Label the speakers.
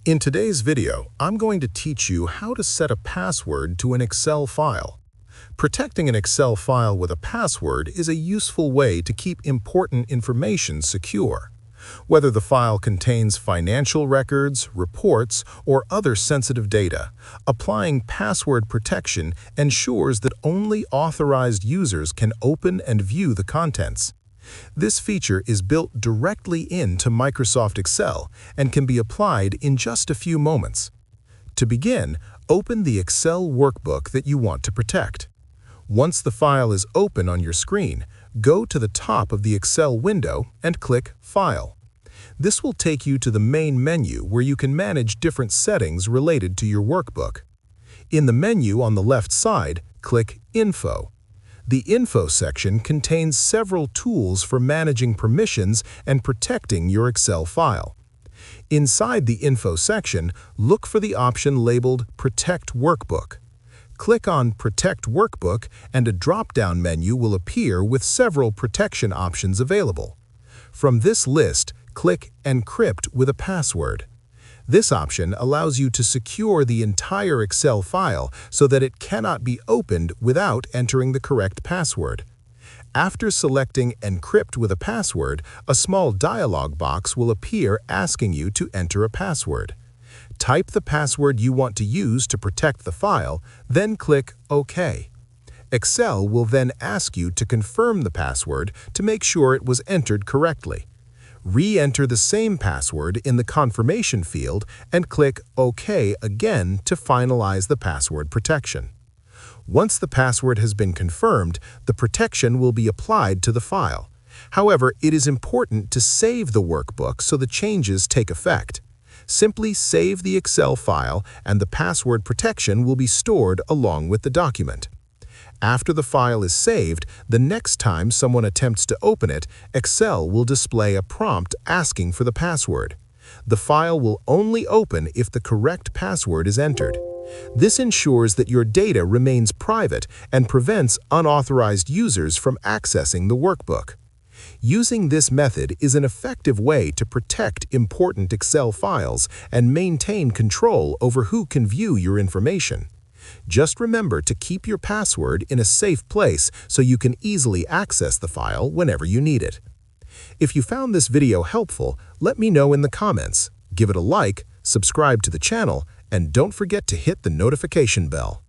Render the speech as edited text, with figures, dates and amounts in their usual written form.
Speaker 1: In today's video, I'm going to teach you how to set a password to an Excel file. Protecting an Excel file with a password is a useful way to keep important information secure. Whether the file contains financial records, reports, or other sensitive data, applying password protection ensures that only authorized users can open and view the contents. This feature is built directly into Microsoft Excel and can be applied in just a few moments. To begin, open the Excel workbook that you want to protect. Once the file is open on your screen, go to the top of the Excel window and click File. This will take you to the main menu where you can manage different settings related to your workbook. In the menu on the left side, click Info. The Info section contains several tools for managing permissions and protecting your Excel file. Inside the Info section, look for the option labeled Protect Workbook. Click on Protect Workbook and a drop-down menu will appear with several protection options available. From this list, click Encrypt with a password. This option allows you to secure the entire Excel file so that it cannot be opened without entering the correct password. After selecting Encrypt with a password, a small dialog box will appear asking you to enter a password. Type the password you want to use to protect the file, then click OK. Excel will then ask you to confirm the password to make sure it was entered correctly. Re-enter the same password in the confirmation field and click OK again to finalize the password protection. Once the password has been confirmed, the protection will be applied to the file. However, it is important to save the workbook so the changes take effect. Simply save the Excel file and the password protection will be stored along with the document. After the file is saved, the next time someone attempts to open it, Excel will display a prompt asking for the password. The file will only open if the correct password is entered. This ensures that your data remains private and prevents unauthorized users from accessing the workbook. Using this method is an effective way to protect important Excel files and maintain control over who can view your information. Just remember to keep your password in a safe place so you can easily access the file whenever you need it. If you found this video helpful, let me know in the comments. Give it a like, subscribe to the channel, and don't forget to hit the notification bell.